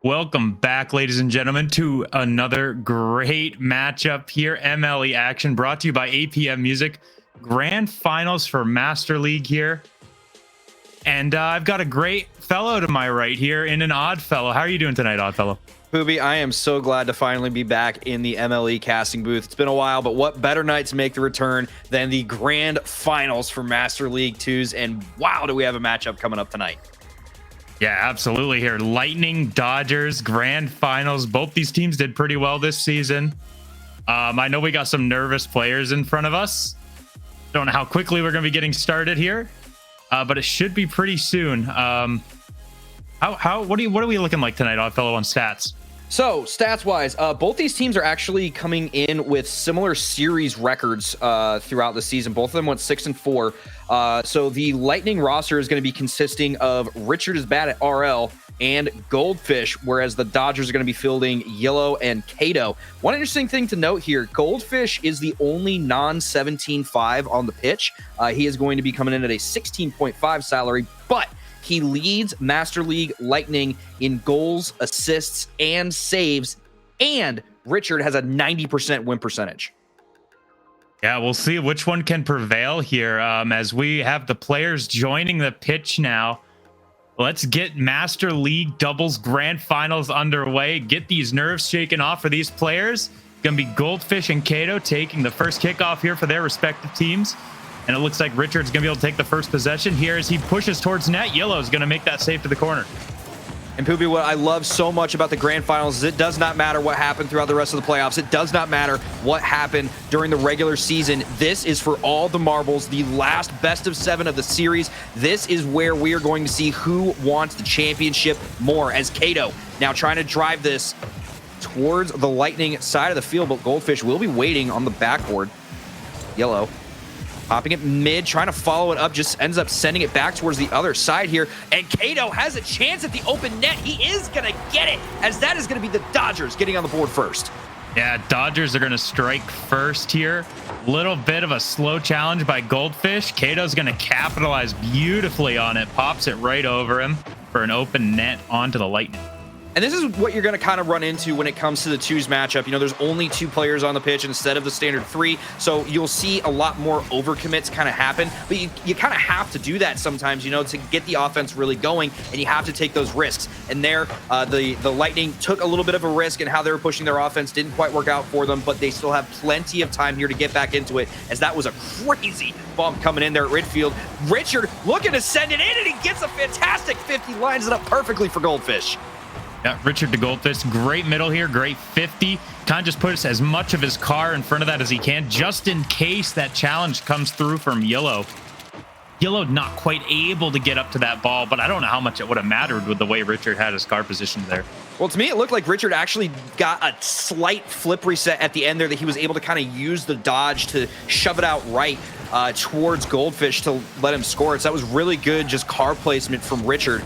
Welcome back, ladies and gentlemen, to another great matchup here. MLE action brought to you by APM Music. Grand finals for Master League here. And I've got a great fellow to my right here and an odd fellow. How are you doing tonight, odd fellow? Booby, I am so glad to finally be back in the MLE casting booth. It's been a while, but what better night to make the return than the grand finals for Master League 2s? And wow, do we have a matchup coming up tonight. Yeah, absolutely here. Lightning, Dodgers, grand finals. Both these teams did pretty well this season. I know we got some nervous players in front of us. Don't know how quickly we're going to be getting started here, but it should be pretty soon. What are we looking like tonight, odd fellow, on stats? So, stats-wise, both these teams are actually coming in with similar series records throughout the season. Both of them went 6-4. So the Lightning roster is going to be consisting of Richard is bad at RL and Goldfish, whereas the Dodgers are going to be fielding Yellow and Kato. One interesting thing to note here, Goldfish is the only non-17.5 on the pitch. He is going to be coming in at a 16.5 salary, but he leads Master League Lightning in goals, assists, and saves, and Richard has a 90% win percentage. Yeah, we'll see which one can prevail here as we have the players joining the pitch now. Let's get Master League doubles grand finals underway. Get these nerves shaken off for these players. Going to be Goldfish and Kato taking the first kickoff here for their respective teams. And it looks like Richard's going to be able to take the first possession here as he pushes towards net. Yellow's going to make that save to the corner. And Poopy, what I love so much about the grand finals is it does not matter what happened throughout the rest of the playoffs. It does not matter what happened during the regular season. This is for all the marbles, the last best of 7 of the series. This is where we are going to see who wants the championship more, as Kato now trying to drive this towards the Lightning side of the field, but Goldfish will be waiting on the backboard. Yellow popping it mid, trying to follow it up, just ends up sending it back towards the other side here. And Kato has a chance at the open net. He is going to get it, as that is going to be the Dodgers getting on the board first. Yeah, Dodgers are going to strike first here. Little bit of a slow challenge by Goldfish. Kato's going to capitalize beautifully on it, pops it right over him for an open net onto the Lightning. And this is what you're going to kind of run into when it comes to the 2s matchup. You know, there's only 2 players on the pitch instead of the standard 3, so you'll see a lot more overcommits kind of happen. But you kind of have to do that sometimes, you know, to get the offense really going, and you have to take those risks. And there, the Lightning took a little bit of a risk in how they were pushing their offense. Didn't quite work out for them, but they still have plenty of time here to get back into it, as that was a crazy bump coming in there at Ridgefield. Richard looking to send it in, and he gets a fantastic 50, lines it up perfectly for Goldfish. Yeah, Richard to Goldfish, great middle here, great 50. Kind of just puts as much of his car in front of that as he can, just in case that challenge comes through from Yellow. Yellow not quite able to get up to that ball, but I don't know how much it would have mattered with the way Richard had his car positioned there. Well, to me, it looked like Richard actually got a slight flip reset at the end there, that he was able to kind of use the dodge to shove it out right towards Goldfish to let him score. So that was really good, just car placement from Richard,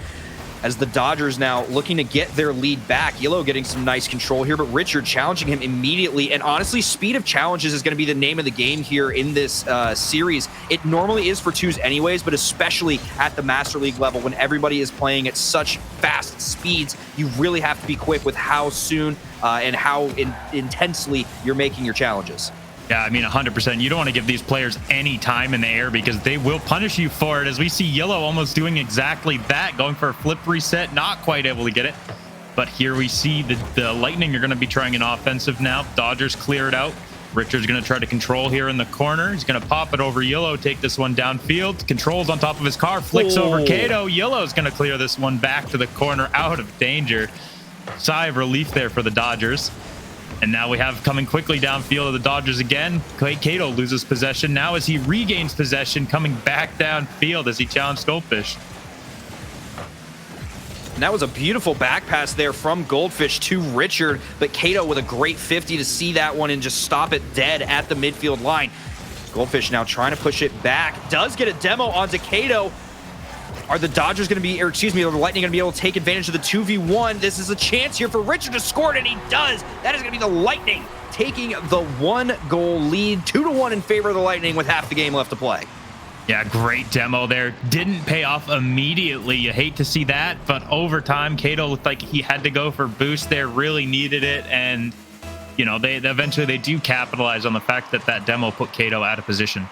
as the Dodgers now looking to get their lead back. Yellow getting some nice control here, but Richard challenging him immediately. And honestly, speed of challenges is going to be the name of the game here in this series. It normally is for 2s anyways, but especially at the Master League level, when everybody is playing at such fast speeds, you really have to be quick with how soon and how intensely you're making your challenges. Yeah, I mean, 100%. You don't want to give these players any time in the air because they will punish you for it, as we see Yellow almost doing exactly that, going for a flip reset, not quite able to get it. But here we see the Lightning are going to be trying an offensive now. Dodgers clear it out. Richard's going to try to control here in the corner. He's going to pop it over Yellow, take this one downfield. Controls on top of his car, flicks over Kato. Yellow's going to clear this one back to the corner, out of danger. Sigh of relief there for the Dodgers. And now we have coming quickly downfield of the Dodgers again. Kato loses possession now as he regains possession, coming back downfield as he challenged Goldfish. And that was a beautiful back pass there from Goldfish to Richard, but Kato with a great 50 to see that one and just stop it dead at the midfield line. Goldfish now trying to push it back. Does get a demo onto Kato. Are the Dodgers going to be, or excuse me, are the Lightning going to be able to take advantage of the 2v1? This is a chance here for Richard to score it, and he does. That is going to be the Lightning taking the 1-goal lead, 2-1 in favor of the Lightning with half the game left to play. Yeah, great demo there. Didn't pay off immediately. You hate to see that, but over time, Kato looked like he had to go for boost there, really needed it, and you know, they eventually do capitalize on the fact that that demo put Kato out of position.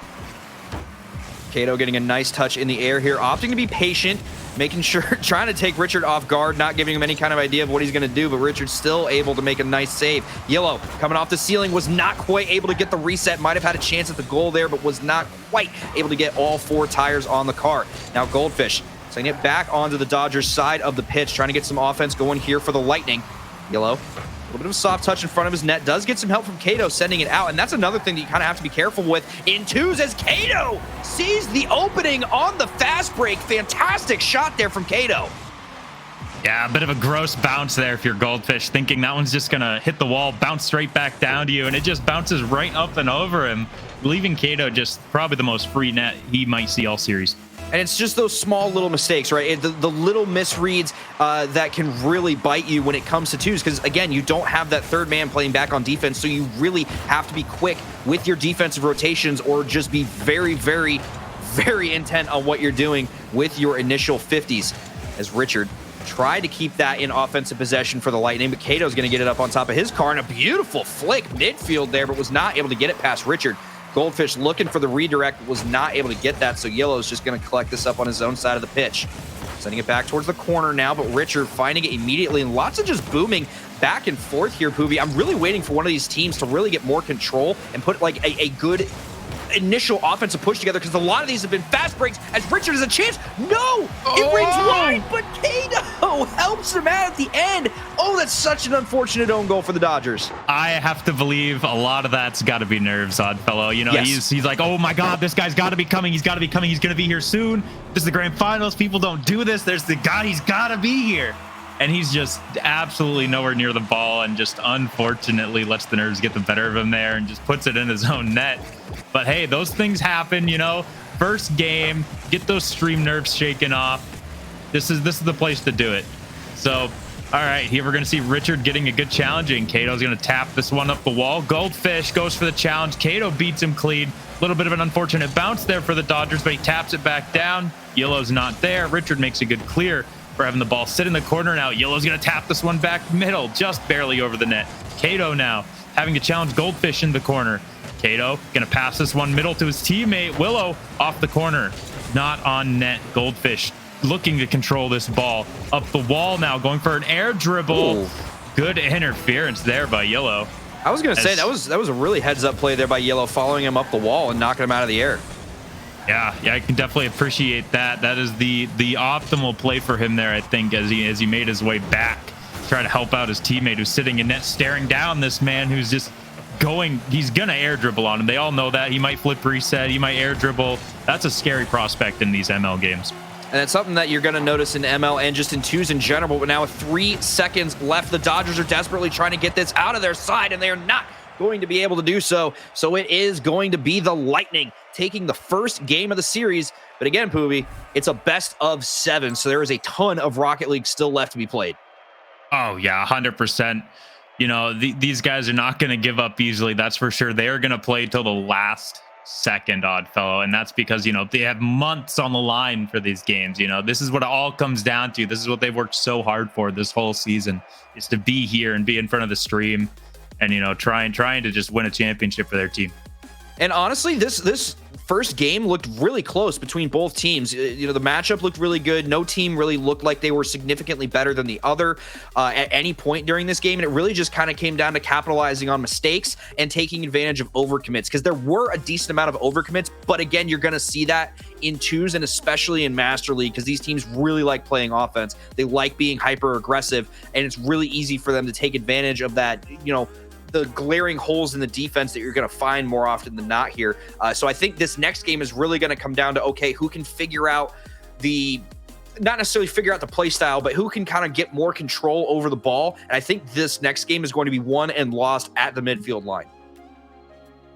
Kato getting a nice touch in the air here, opting to be patient, making sure, trying to take Richard off guard, not giving him any kind of idea of what he's going to do, but Richard's still able to make a nice save. Yellow coming off the ceiling, was not quite able to get the reset, might have had a chance at the goal there, but was not quite able to get all 4 tires on the car. Now Goldfish sending it back onto the Dodgers side of the pitch, trying to get some offense going here for the Lightning. Yellow, a little bit of a soft touch in front of his net, does get some help from Kato sending it out, and that's another thing that you kind of have to be careful with in twos as Kato sees the opening on the fast break. Fantastic shot there from Kato. Yeah, a bit of a gross bounce there if you're Goldfish, thinking that one's just gonna hit the wall, bounce straight back down to you, and it just bounces right up and over him, leaving Kato just probably the most free net he might see all series. And it's just those small little mistakes, right? The little misreads that can really bite you when it comes to twos. Because, again, you don't have that third man playing back on defense, so you really have to be quick with your defensive rotations or just be very, very, very intent on what you're doing with your initial 50s. As Richard tried to keep that in offensive possession for the Lightning, but Kato's going to get it up on top of his car, and a beautiful flick midfield there, but was not able to get it past Richard. Goldfish looking for the redirect, was not able to get that, so Yellow's just going to collect this up on his own side of the pitch. Sending it back towards the corner now, but Richard finding it immediately, and lots of just booming back and forth here, Poobie. I'm really waiting for one of these teams to really get more control and put like a good initial offensive push together, because a lot of these have been fast breaks as Richard has a chance. No! It rings wide, but Kato helps him out at the end. Oh, that's such an unfortunate own goal for the Dodgers. I have to believe a lot of that's got to be nerves, Oddfellow. You know, yes. he's like, oh my God, this guy's got to be coming. He's got to be coming. He's going to be here soon. This is the grand finals. People don't do this. There's the guy. He's got to be here. And he's just absolutely nowhere near the ball, and just unfortunately lets the nerves get the better of him there and just puts it in his own net. But hey, those things happen, you know. First game, get those stream nerves shaken off. This is the place to do it. So, all right, here we're going to see Richard getting a good challenge, and Kato's going to tap this one up the wall. Goldfish goes for the challenge. Kato beats him clean. A little bit of an unfortunate bounce there for the Dodgers, but he taps it back down. Yellow's not there. Richard makes a good clear for having the ball sit in the corner now. Yellow's going to tap this one back middle, just barely over the net. Kato now having to challenge Goldfish in the corner. Kato going to pass this one middle to his teammate. Willow off the corner, not on net. Goldfish looking to control this ball up the wall now, going for an air dribble. Ooh. Good interference there by Yellow. I was going to say that was a really heads up play there by Yellow, following him up the wall and knocking him out of the air. Yeah, I can definitely appreciate that. That is the optimal play for him there, I think, as he made his way back, trying to help out his teammate who's sitting in net, staring down this man who's just going. He's gonna air dribble on him. They all know that. He might flip reset. He might air dribble. That's a scary prospect in these ML games. And it's something that you're going to notice in ML and just in twos in general. But now with 3 seconds left, the Dodgers are desperately trying to get this out of their side, and they are not going to be able to do so. So it is going to be the Lightning taking the first game of the series. But again, Poobie, it's a best of 7, so there is a ton of Rocket League still left to be played. Oh, yeah, 100%. You know, these guys are not going to give up easily, that's for sure. They are going to play till the last second, Oddfellow, and that's because, you know, they have months on the line for these games. You know, this is what it all comes down to. This is what they've worked so hard for this whole season, is to be here and be in front of the stream and, you know, trying to just win a championship for their team. And honestly, this first game looked really close between both teams. You know, the matchup looked really good. No team really looked like they were significantly better than the other at any point during this game. And it really just kind of came down to capitalizing on mistakes and taking advantage of overcommits, because there were a decent amount of overcommits. But again, you're going to see that in twos and especially in Master League, because these teams really like playing offense. They like being hyper aggressive, and it's really easy for them to take advantage of that, you know, the glaring holes in the defense that you're going to find more often than not here. So I think this next game is really going to come down to, okay, who can figure out not necessarily figure out the play style, but who can kind of get more control over the ball. And I think this next game is going to be won and lost at the midfield line.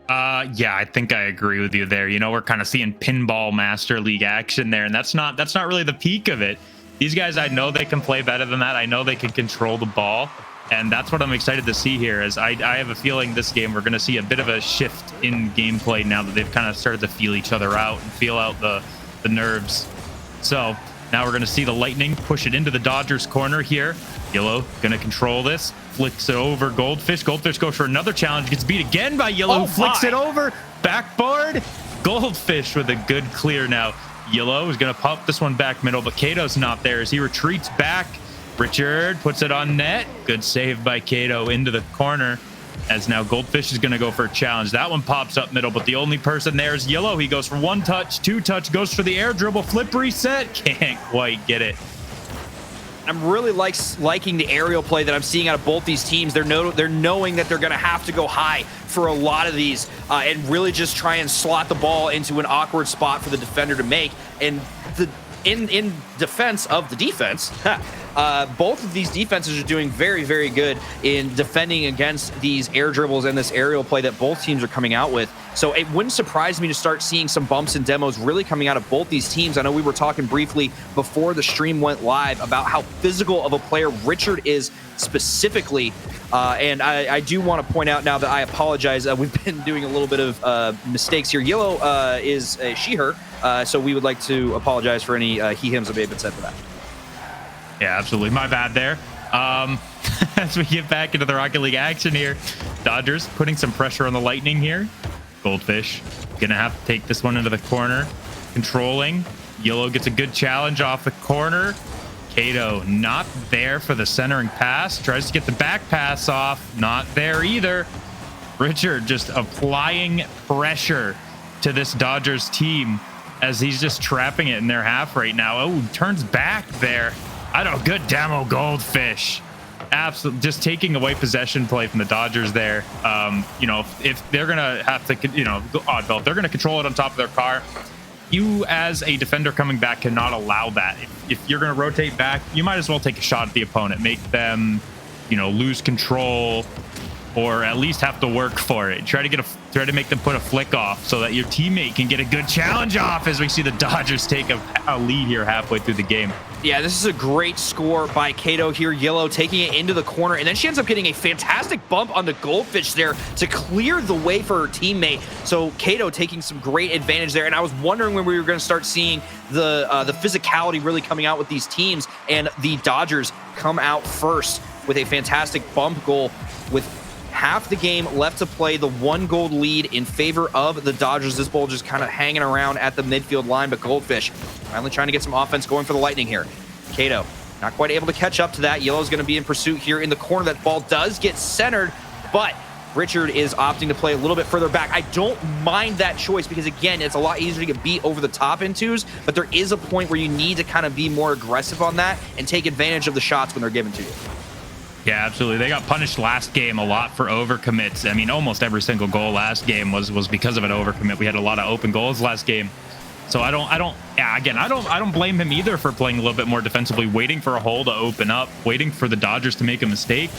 Yeah, I think I agree with you there. You know, we're kind of seeing pinball Master League action there, and that's not really the peak of it. These guys, I know they can play better than that. I know they can control the ball. And that's what I'm excited to see here. As I have a feeling this game we're going to see a bit of a shift in gameplay now that they've kind of started to feel each other out and feel out the nerves. So now we're going to see the Lightning push it into the Dodgers corner here. Yellow going to control this, flicks it over Goldfish. Goldfish goes for another challenge, gets beat again by Yellow, flicks it over, backboard. Goldfish with a good clear now. Yellow is going to pop this one back middle, but Kato's not there as he retreats back. Richard puts it on net. Good save by Kato into the corner, as now Goldfish is going to go for a challenge. That one pops up middle, but the only person there is Yellow. He goes for one touch, two touch, goes for the air dribble, flip reset. Can't quite get it. I'm really liking the aerial play that I'm seeing out of both these teams. They're knowing that they're going to have to go high for a lot of these and really just try and slot the ball into an awkward spot for the defender to make. And in defense of the defense, both of these defenses are doing very, very good in defending against these air dribbles and this aerial play that both teams are coming out with. So it wouldn't surprise me to start seeing some bumps and demos really coming out of both these teams. I know we were talking briefly before the stream went live about how physical of a player Richard is specifically. And I do want to point out now that I apologize. We've been doing a little bit of mistakes here. Yellow is a she, her. So we would like to apologize for any he, hims that may have been said for that. Yeah, absolutely. My bad there. As we get back into the Rocket League action here, Dodgers putting some pressure on the Lightning here. Goldfish gonna have to take this one into the corner. Controlling. Yellow gets a good challenge off the corner. Kato not there for the centering pass. Tries to get the back pass off. Not there either. Richard just applying pressure to this Dodgers team as he's just trapping it in their half right now. Oh, turns back there. I don't know. Good demo, Goldfish. Absolutely, just taking away possession play from the Dodgers there. You know, if they're gonna have to, you know, oddball, if they're gonna control it on top of their car, you as a defender coming back cannot allow that. If you're gonna rotate back, you might as well take a shot at the opponent, make them, you know, lose control, or at least have to work for it. Try to make them put a flick off so that your teammate can get a good challenge off. As we see the Dodgers take a lead here halfway through the game. Yeah, this is a great score by Kato here. Yellow taking it into the corner, and then she ends up getting a fantastic bump on the Goldfish there to clear the way for her teammate. So Kato taking some great advantage there, and I was wondering when we were going to start seeing the physicality really coming out with these teams, and the Dodgers come out first with a fantastic bump goal with half the game left to play, the 1-goal lead in favor of the Dodgers. This ball just kind of hanging around at the midfield line, but Goldfish finally trying to get some offense going for the Lightning here. Kato not quite able to catch up to that. Yellow's going to be in pursuit here in the corner. That ball does get centered, but Richard is opting to play a little bit further back. I don't mind that choice because, again, it's a lot easier to get beat over the top in twos, but there is a point where you need to kind of be more aggressive on that and take advantage of the shots when they're given to you. Yeah, absolutely. They got punished last game a lot for overcommits. I mean, almost every single goal last game was because of an overcommit. We had a lot of open goals last game. So I don't blame him either for playing a little bit more defensively, waiting for a hole to open up, waiting for the Dodgers to make a mistake.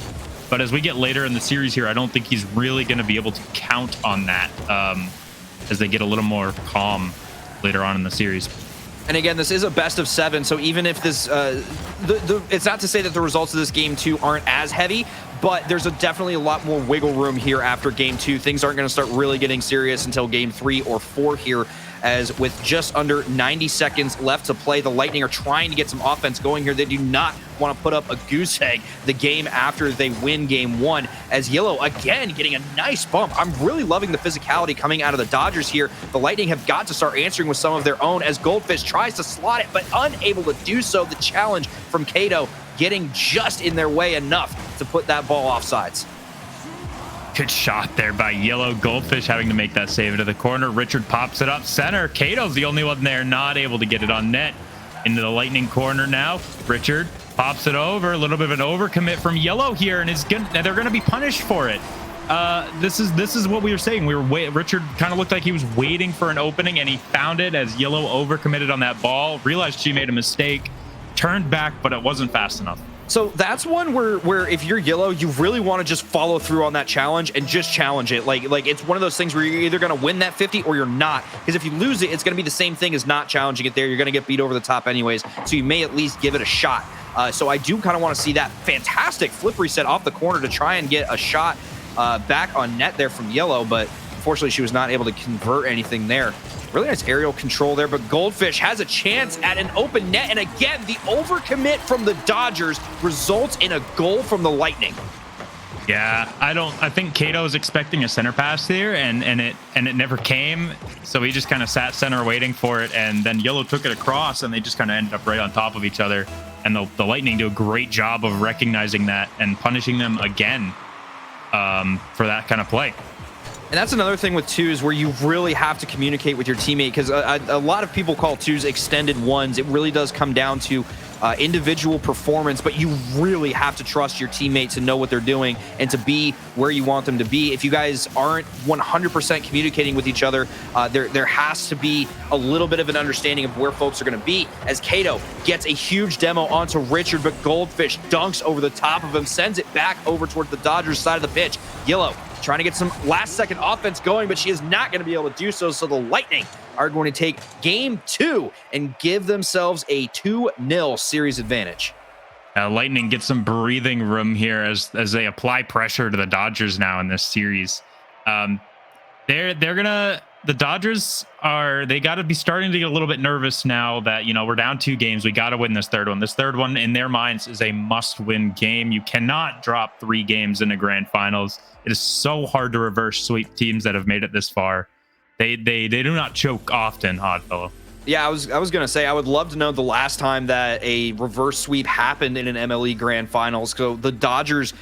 But as we get later in the series here, I don't think he's really going to be able to count on that as they get a little more calm later on in the series. And again, this is a best of 7, so even if this, it's not to say that the results of this game 2 aren't as heavy, but there's definitely a lot more wiggle room here after game 2. Things aren't going to start really getting serious until game 3 or 4 here, as with just under 90 seconds left to play, the Lightning are trying to get some offense going here. They do not want to put up a goose egg the game after they win game 1, as Yellow again getting a nice bump. I'm really loving the physicality coming out of the Dodgers here. The Lightning have got to start answering with some of their own as Goldfish tries to slot it, but unable to do so. The challenge from Kato getting just in their way enough to put that ball offsides. Good shot there by Yellow. Goldfish having to make that save into the corner. Richard pops it up center. Kato's the only one there not able to get it on net. Into the Lightning corner now. Richard pops it over. A little bit of an overcommit from Yellow here, and they're going to be punished for it. This is what we were saying. Richard kind of looked like he was waiting for an opening, and he found it as Yellow overcommitted on that ball. Realized she made a mistake. Turned back, but it wasn't fast enough. So that's one where if you're Yellow, you really want to just follow through on that challenge and just challenge it. Like it's one of those things where you're either going to win that 50 or you're not. Because if you lose it, it's going to be the same thing as not challenging it there. You're going to get beat over the top anyways. So you may at least give it a shot. So I do kind of want to see that fantastic flip reset off the corner to try and get a shot back on net there from Yellow, but unfortunately she was not able to convert anything there. Really nice aerial control there, but Goldfish has a chance at an open net, and again, the overcommit from the Dodgers results in a goal from the Lightning. Yeah, I think Kato was expecting a center pass there, and it never came, so he just kind of sat center waiting for it, and then Yellow took it across, and they just kind of ended up right on top of each other, and the Lightning do a great job of recognizing that and punishing them again for that kind of play. And that's another thing with twos where you really have to communicate with your teammate, because a lot of people call twos extended ones. It really does come down to individual performance, but you really have to trust your teammates to know what they're doing and to be where you want them to be. If you guys aren't 100% communicating with each other, there has to be a little bit of an understanding of where folks are going to be, as Kato gets a huge demo onto Richard, but Goldfish dunks over the top of him, sends it back over towards the Dodgers side of the pitch. Yellow trying to get some last-second offense going, but she is not going to be able to do so, so the Lightning are going to take game 2 and give themselves a 2-0 series advantage. Lightning get some breathing room here as they apply pressure to the Dodgers now in this series. The Dodgers they got to be starting to get a little bit nervous now that, we're down 2 games. We got to win this third one. This third one in their minds is a must-win game. You cannot drop 3 games in the grand finals. It is so hard to reverse sweep teams that have made it this far. They do not choke often, Oddfellow. Yeah, I was going to say, I would love to know the last time that a reverse sweep happened in an MLE grand finals. So the Dodgers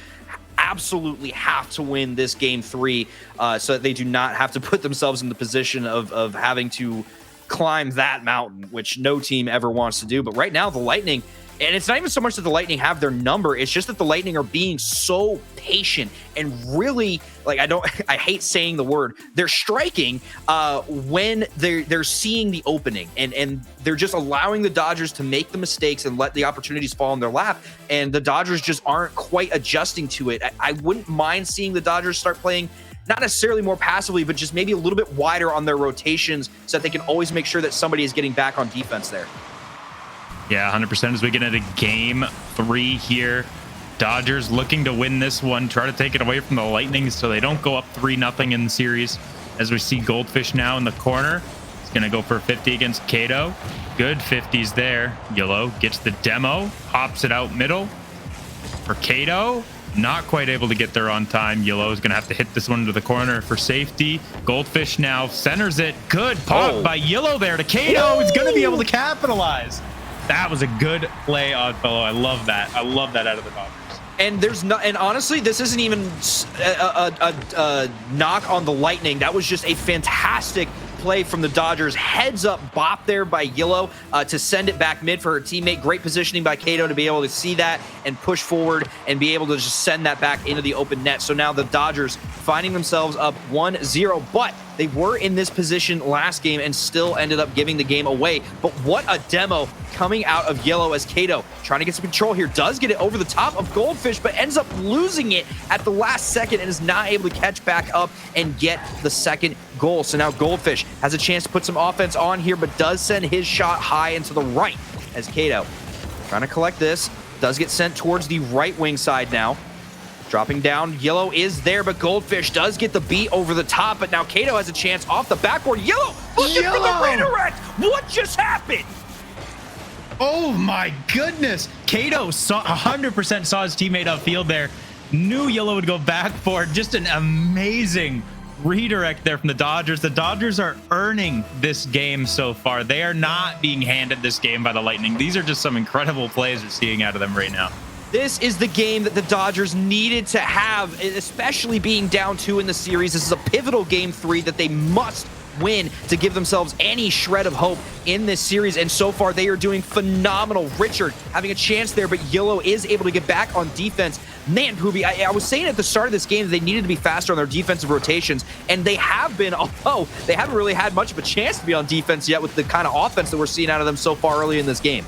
absolutely have to win this game 3 so that they do not have to put themselves in the position of having to climb that mountain, which no team ever wants to do. But right now, the Lightning, and it's not even so much that the Lightning have their number, it's just that the Lightning are being so patient and really, like, I hate saying the word, they're striking when they're seeing the opening, and they're just allowing the Dodgers to make the mistakes and let the opportunities fall in their lap, and the Dodgers just aren't quite adjusting to it. I wouldn't mind seeing the Dodgers start playing not necessarily more passively, but just maybe a little bit wider on their rotations so that they can always make sure that somebody is getting back on defense there. Yeah, 100% as we get into game 3 here. Dodgers looking to win this one, try to take it away from the Lightning so they don't go up 3-0 in the series. As we see Goldfish now in the corner. He's going to go for a 50 against Kato. Good 50s there. Yellow gets the demo, pops it out middle for Kato. Not quite able to get there on time. Yellow is going to have to hit this one to the corner for safety. Goldfish now centers it. Good pop by Yellow there to Kato. He's going to be able to capitalize. That was a good play, Oddfellow. I love that. I love that out of the Dodgers. And and honestly, this isn't even a knock on the Lightning. That was just a fantastic play from the Dodgers. Heads up bop there by Yellow to send it back mid for her teammate. Great positioning by Kato to be able to see that and push forward and be able to just send that back into the open net. So now the Dodgers finding themselves up 1-0, but they were in this position last game and still ended up giving the game away. But what a demo coming out of Yellow as Kato trying to get some control here. Does get it over the top of Goldfish, but ends up losing it at the last second and is not able to catch back up and get the second goal. So now Goldfish has a chance to put some offense on here, but does send his shot high and to the right as Kato trying to collect this. Does get sent towards the right wing side now. Dropping down, Yellow is there, but Goldfish does get the beat over the top, but now Kato has a chance off the backboard. Yellow looking for the redirect. What just happened? Oh my goodness. Kato 100% saw his teammate upfield there. Knew Yellow would go back for it. Just an amazing redirect there from the Dodgers. The Dodgers are earning this game so far. They are not being handed this game by the Lightning. These are just some incredible plays we're seeing out of them right now. This is the game that the Dodgers needed to have, especially being down 2 in the series. This is a pivotal game 3 that they must win to give themselves any shred of hope in this series, and so far they are doing phenomenal. Richard having a chance there, but Yellow is able to get back on defense. Man, Poobie, I was saying at the start of this game that they needed to be faster on their defensive rotations, and they have been, although they haven't really had much of a chance to be on defense yet with the kind of offense that we're seeing out of them so far early in this game.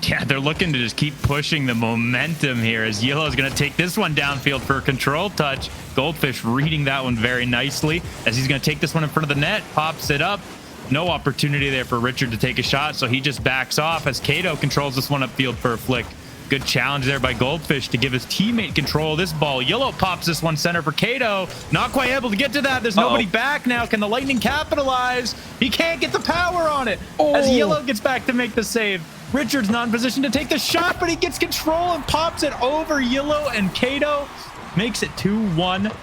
Yeah, they're looking to just keep pushing the momentum here as Yellow is going to take this one downfield for a control touch. Goldfish reading that one very nicely as he's going to take this one in front of the net, pops it up. No opportunity there for Richard to take a shot, so he just backs off as Kato controls this one upfield for a flick. Good challenge there by Goldfish to give his teammate control of this ball. Yellow pops this one center for Kato. Not quite able to get to that. There's nobody back now. Can the Lightning capitalize? He can't get the power on it. As Yellow gets back to make the save. Richard's not in position to take the shot, but he gets control and pops it over Yellow, and Kato makes it 2-1.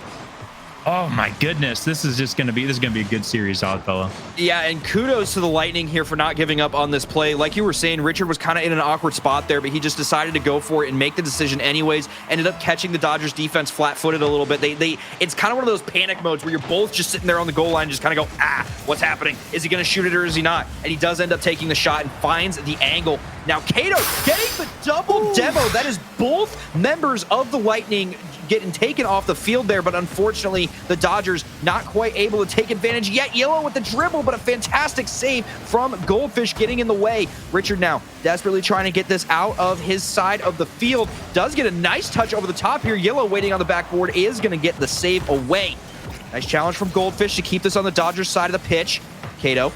Oh my goodness, this is gonna be a good series, Oddfellow. Yeah, and kudos to the Lightning here for not giving up on this play. Like you were saying, Richard was kind of in an awkward spot there, but he just decided to go for it and make the decision anyways. Ended up catching the Dodgers defense flat-footed a little bit. It's kind of one of those panic modes where you're both just sitting there on the goal line, just kind of go, what's happening? Is he gonna shoot it or is he not? And he does end up taking the shot and finds the angle. Now Kato getting the double demo. That is both members of the Lightning getting taken off the field there, but unfortunately the Dodgers not quite able to take advantage yet. Yellow with the dribble, but a fantastic save from Goldfish getting in the way. Richard now desperately trying to get this out of his side of the field. Does get a nice touch over the top here. Yellow waiting on the backboard is going to get the save away. Nice challenge from Goldfish to keep this on the Dodgers side of the pitch. Kato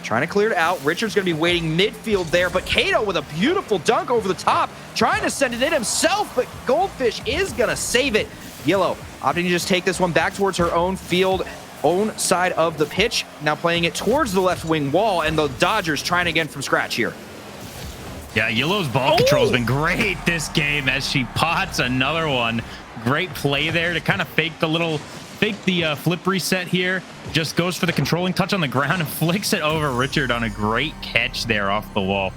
trying to clear it out. Richard's going to be waiting midfield there, but Kato with a beautiful dunk over the top, trying to send it in himself, but Goldfish is going to save it. Yellow opting to just take this one back towards her own field, own side of the pitch. Now playing it towards the left wing wall, and the Dodgers trying again from scratch here. Yeah, Yellow's ball control has been great this game as she pots another one. Great play there to kind of fake the flip reset here. Just goes for the controlling touch on the ground and flicks it over Richard on a great catch there off the wall.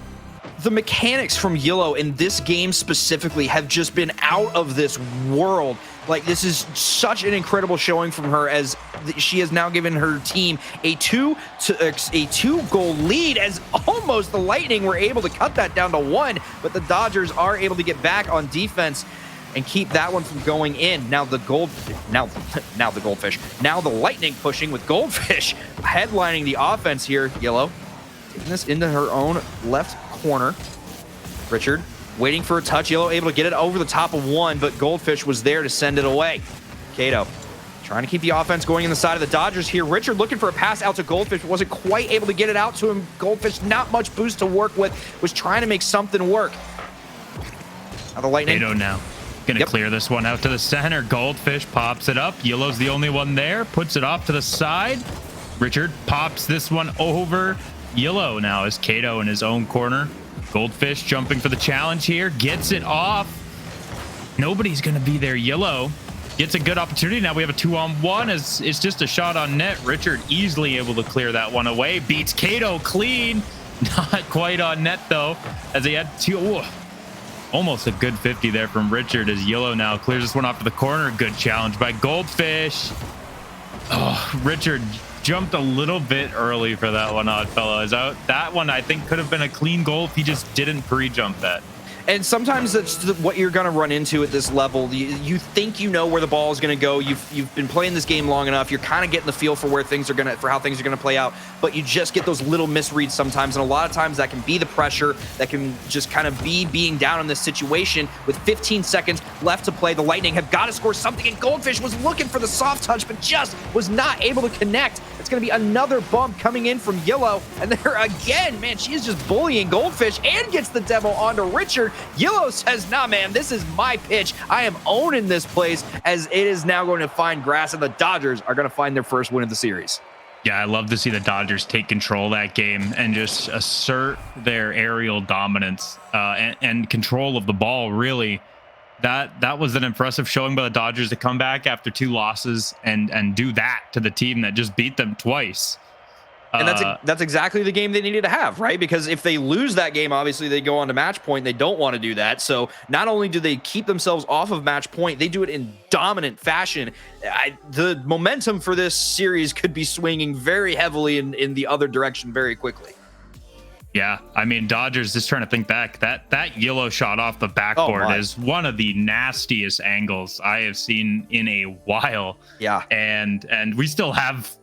The mechanics from Yellow in this game specifically have just been out of this world. Like, this is such an incredible showing from her, as she has now given her team a two-goal lead, as almost the Lightning were able to cut that down to 1, but the Dodgers are able to get back on defense and keep that one from going in. Now the Goldfish. Now the Lightning pushing with Goldfish headlining the offense here. Yellow taking this into her own left corner. Richard waiting for a touch. Yellow able to get it over the top of one, but Goldfish was there to send it away. Kato trying to keep the offense going in the side of the Dodgers here. Richard looking for a pass out to Goldfish, wasn't quite able to get it out to him. Goldfish not much boost to work with, was trying to make something work. Now the Lightning. Kato now gonna clear this one out to the center. Goldfish pops it up. Yellow's the only one there, puts it off to the side. Richard pops this one over. Yellow now is Kato in his own corner. Goldfish jumping for the challenge here, gets it off. Nobody's gonna be there. Yellow gets a good opportunity. Now we have a 2-on-1 as it's just a shot on net. Richard easily able to clear that one away. Beats Kato clean. Not quite on net though, as he had two. Almost a good 50 there from Richard, as Yellow now clears this one off to the corner. Good challenge by Goldfish. Oh, Richard jumped a little bit early for that one, Oddfellow. That one I think could have been a clean goal if he just didn't pre-jump that. And sometimes that's what you're going to run into at this level. You think you know where the ball is going to go. You've been playing this game long enough. You're kind of getting the feel for how things are going to play out. But you just get those little misreads sometimes, and a lot of times that can be the pressure. That can just kind of be being down in this situation. With 15 seconds left to play, the Lightning have got to score something. And Goldfish was looking for the soft touch, but just was not able to connect. It's going to be another bump coming in from Yellow, and there again, man, she is just bullying Goldfish and gets the demo onto Richard. Yellow says, nah, man, this is my pitch. I am owning this place, as it is now going to find grass, and the Dodgers are going to find their first win of the series. Yeah, I love to see the Dodgers take control of that game and just assert their aerial dominance and control of the ball, really. That was an impressive showing by the Dodgers to come back after 2 losses and do that to the team that just beat them twice. And that's exactly the game they needed to have, right? Because if they lose that game, obviously they go on to match point. They don't want to do that. So not only do they keep themselves off of match point, they do it in dominant fashion. The momentum for this series could be swinging very heavily in the other direction very quickly. Yeah, I mean, Dodgers, just trying to think back, that Yellow shot off the backboard is one of the nastiest angles I have seen in a while. Yeah. And we still have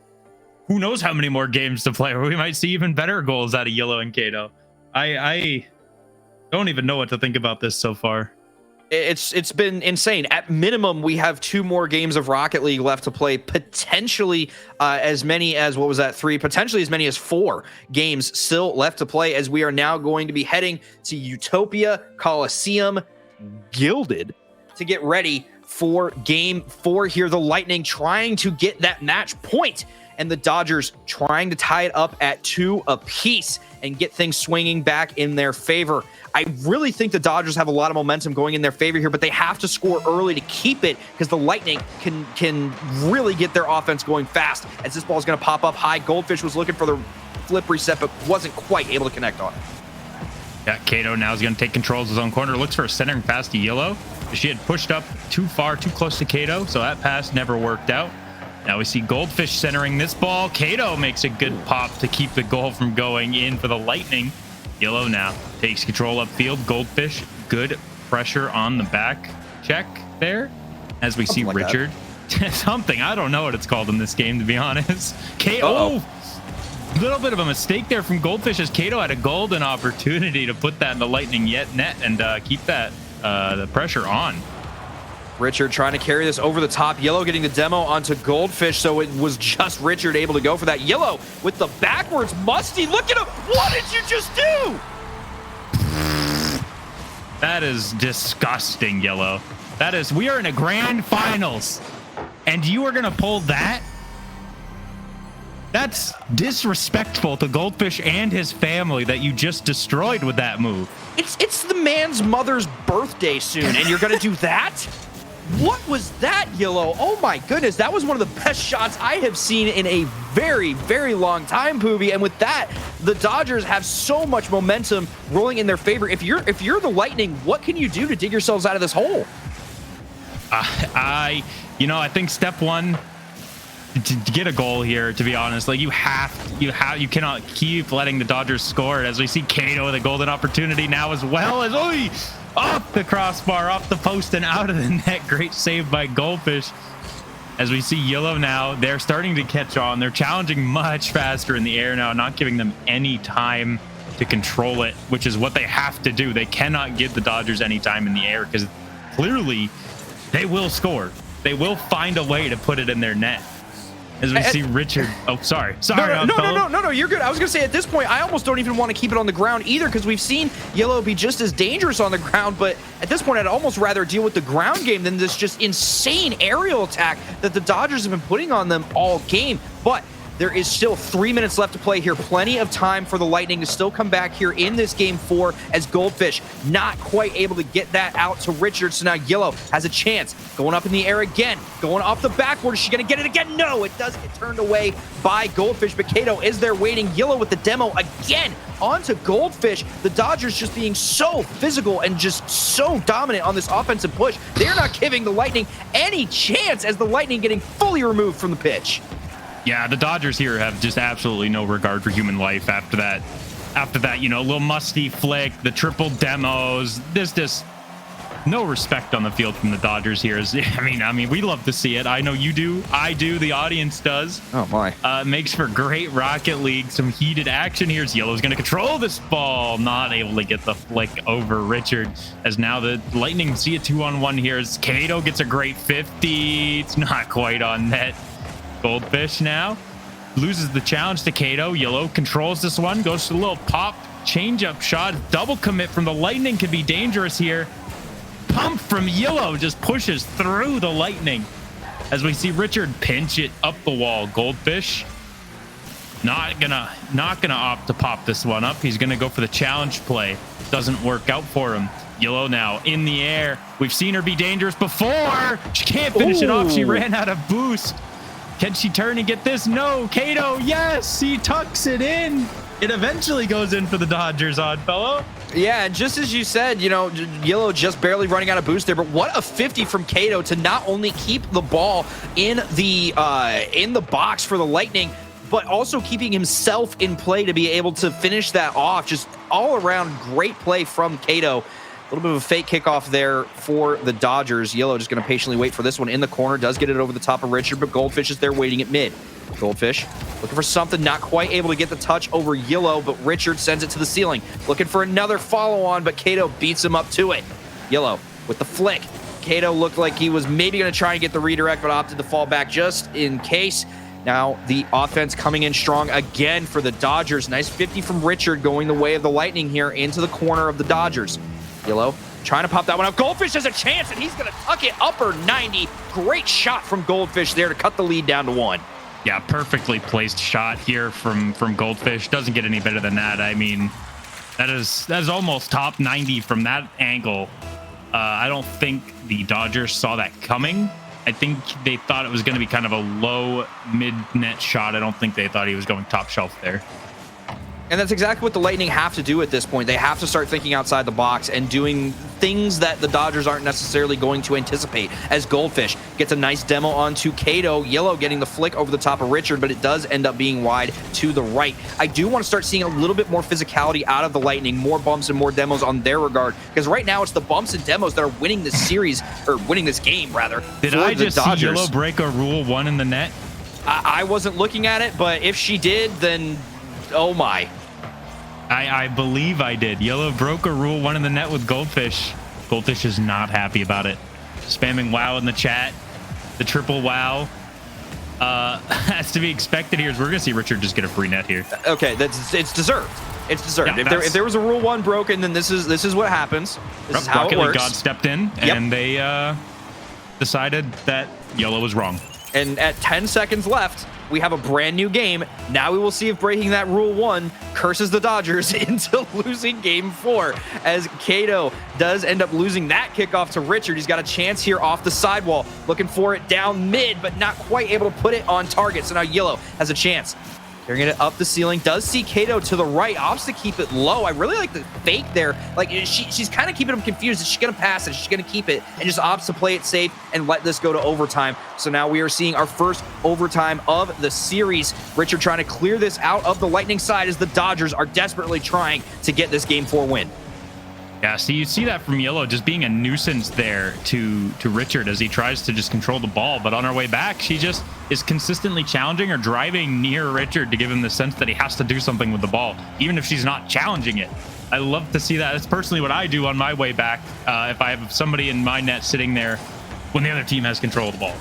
who knows how many more games to play, or we might see even better goals out of Yellow and Kato. I don't even know what to think about this so far. It's been insane. At minimum, we have 2 more games of Rocket League left to play, potentially as many as, what was that, 3, potentially as many as 4 games still left to play, as we are now going to be heading to Utopia Coliseum Gilded to get ready for game 4 here. The Lightning trying to get that match point, and the Dodgers trying to tie it up at 2 apiece and get things swinging back in their favor. I really think the Dodgers have a lot of momentum going in their favor here, but they have to score early to keep it, because the Lightning can really get their offense going fast. As this ball is going to pop up high, Goldfish was looking for the flip reset, but wasn't quite able to connect on it. Yeah, Kato now is going to take control of his own corner. Looks for a centering pass to Yellow. She had pushed up too far, too close to Kato, so that pass never worked out. Now we see Goldfish centering this ball. Kato makes a good pop to keep the goal from going in for the Lightning. Yellow now takes control upfield. Goldfish, good pressure on the back check there. As we see Richard. Something, I don't know what it's called in this game, to be honest. Kato, little bit of a mistake there from Goldfish, as Kato had a golden opportunity to put that in the Lightning net and keep that the pressure on. Richard trying to carry this over the top. Yellow getting the demo onto Goldfish, so it was just Richard able to go for that. Yellow with the backwards musty. Look at him. What did you just do? That is disgusting, Yellow. That is, we are in a grand finals, and you are going to pull that? That's disrespectful to Goldfish and his family that you just destroyed with that move. It's the man's mother's birthday soon, and you're going to do that? What was that, Yellow? Oh my goodness, that was one of the best shots I have seen in a very, very long time, Poobie. And with that, the Dodgers have so much momentum rolling in their favor. If you're the Lightning, what can you do to dig yourselves out of this hole? I think step one to get a goal here, to be honest, like you cannot keep letting the Dodgers score. As we see Kato with a golden opportunity now, as well as off the crossbar, off the post, and out of the net. Great save by Goldfish. As we see Yellow now, they're starting to catch on. They're challenging much faster in the air now, not giving them any time to control it, which is what they have to do. They cannot give the Dodgers any time in the air, because clearly they will score. They will find a way to put it in their net. As we see Richard. Oh, sorry. No, you're good. I was going to say, at this point, I almost don't even want to keep it on the ground either, because we've seen Yellow be just as dangerous on the ground. But at this point, I'd almost rather deal with the ground game than this just insane aerial attack that the Dodgers have been putting on them all game. But there is still 3 minutes left to play here. Plenty of time for the Lightning to still come back here in this game 4, as Goldfish not quite able to get that out to Richard. So now Yellow has a chance. Going up in the air again. Going off the backboard. Is she going to get it again? No, it does get turned away by Goldfish. But Kato is there waiting. Yellow with the demo again onto Goldfish. The Dodgers just being so physical and just so dominant on this offensive push. They're not giving the Lightning any chance, as the Lightning getting fully removed from the pitch. Yeah, the Dodgers here have just absolutely no regard for human life after that, little musty flick, the triple demos. There's just no respect on the field from the Dodgers here. I mean, we love to see it. I know you do. I do. The audience does. Oh, my. Makes for great Rocket League. Some heated action here. Yellow's going to control this ball. Not able to get the flick over Richard, as now the Lightning see a 2-on-1 here, as Kato gets a great 50. It's not quite on net. Goldfish now loses the challenge to Kato. Yellow controls this one, goes to a little pop change-up shot. Double commit from the Lightning could be dangerous here. Pump from Yellow just pushes through the Lightning, as we see Richard pinch it up the wall. Goldfish not gonna opt to pop this one up. He's gonna go for the challenge play. Doesn't work out for him. Yellow now in the air. We've seen her be dangerous before. She can't finish it off. She ran out of boost. Can she turn and get this? No. Kato, yes, he tucks it in. It eventually goes in for the Dodgers, Oddfellow. Yeah, and just as you said, Yellow just barely running out of boost there, but what a 50 from Kato to not only keep the ball in the box for the Lightning, but also keeping himself in play to be able to finish that off. Just all around great play from Kato. A little bit of a fake kickoff there for the Dodgers. Yellow just going to patiently wait for this one in the corner. Does get it over the top of Richard, but Goldfish is there waiting at mid. Goldfish looking for something, not quite able to get the touch over Yellow, but Richard sends it to the ceiling. Looking for another follow-on, but Kato beats him up to it. Yellow with the flick. Kato looked like he was maybe going to try and get the redirect, but opted to fall back just in case. Now the offense coming in strong again for the Dodgers. Nice 50 from Richard going the way of the Lightning here into the corner of the Dodgers. Yellow trying to pop that one up. Goldfish has a chance, and he's going to tuck it upper 90. Great shot from Goldfish there to cut the lead down to 1. Yeah, perfectly placed shot here from Goldfish. Doesn't get any better than that. I mean, that is almost top 90 from that angle. I don't think the Dodgers saw that coming. I think they thought it was going to be kind of a low mid-net shot. I don't think they thought he was going top shelf there. And that's exactly what the Lightning have to do at this point. They have to start thinking outside the box and doing things that the Dodgers aren't necessarily going to anticipate. As Goldfish gets a nice demo onto Kato. Yellow getting the flick over the top of Richard, but it does end up being wide to the right. I do want to start seeing a little bit more physicality out of the Lightning, more bumps and more demos on their regard, because right now it's the bumps and demos that are winning this series, or winning this game, rather. Did I just see Yellow break a Rule 1 in the net? I wasn't looking at it, but if she did, then oh my. I believe I did. Yellow broke a Rule 1 in the net with Goldfish. Goldfish is not happy about it. Spamming WoW in the chat. The triple WoW. Has to be expected here. We're going to see Richard just get a free net here. Okay, it's deserved. It's deserved. Yeah, if there was a Rule 1 broken, then this is what happens. This is how Rocket it League works. God stepped in, and they decided that Yellow was wrong. And at 10 seconds left, we have a brand new game. Now we will see if breaking that Rule 1 curses the Dodgers into losing Game 4, as Kato does end up losing that kickoff to Richard. He's got a chance here off the sidewall, looking for it down mid, but not quite able to put it on target. So now Yellow has a chance. Carrying it up the ceiling, does see Kato to the right, opts to keep it low. I really like the fake there. Like, she's kind of keeping him confused. Is she going to pass it? Is she going to keep it? And just opts to play it safe and let this go to overtime. So now we are seeing our first overtime of the series. Richard trying to clear this out of the Lightning side as the Dodgers are desperately trying to get this Game 4 win. Yeah, so you see that from Yellow just being a nuisance there to Richard as he tries to just control the ball. But on her way back, she just is consistently challenging or driving near Richard to give him the sense that he has to do something with the ball, even if she's not challenging it. I love to see that. That's personally what I do on my way back if I have somebody in my net sitting there when the other team has control of the ball.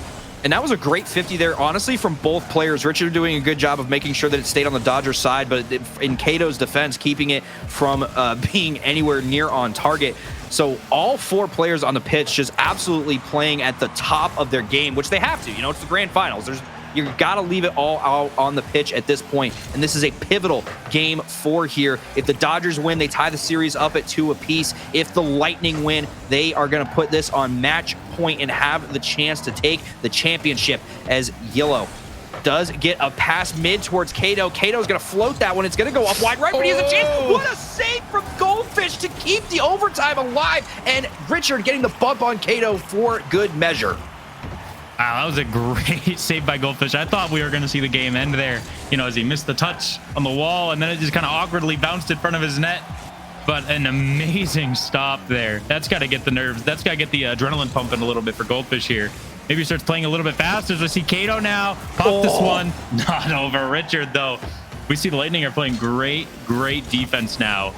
And that was a great 50 there, honestly, from both players. Richard doing a good job of making sure that it stayed on the Dodgers side, but in Kato's defense, keeping it from being anywhere near on target. So all four players on the pitch just absolutely playing at the top of their game, which they have to. You know, it's the grand finals. You got to leave it all out on the pitch at this point. And this is a pivotal Game 4 here. If the Dodgers win, they tie the series up at 2 apiece. If the Lightning win, they are going to put this on match point and have the chance to take the championship, as Yellow does get a pass mid towards Kato. Kato's going to float that one. It's going to go up wide right, but he has a chance. What a save from Goldfish to keep the overtime alive. And Richard getting the bump on Kato for good measure. Wow, that was a great save by Goldfish. I thought we were going to see the game end there, you know, as he missed the touch on the wall, and then it just kind of awkwardly bounced in front of his net. But an amazing stop there. That's got to get the nerves. That's got to get the adrenaline pumping a little bit for Goldfish here. Maybe he starts playing a little bit faster as we see Kato now. Pop this one. Not over Richard, though. We see the Lightning are playing great defense now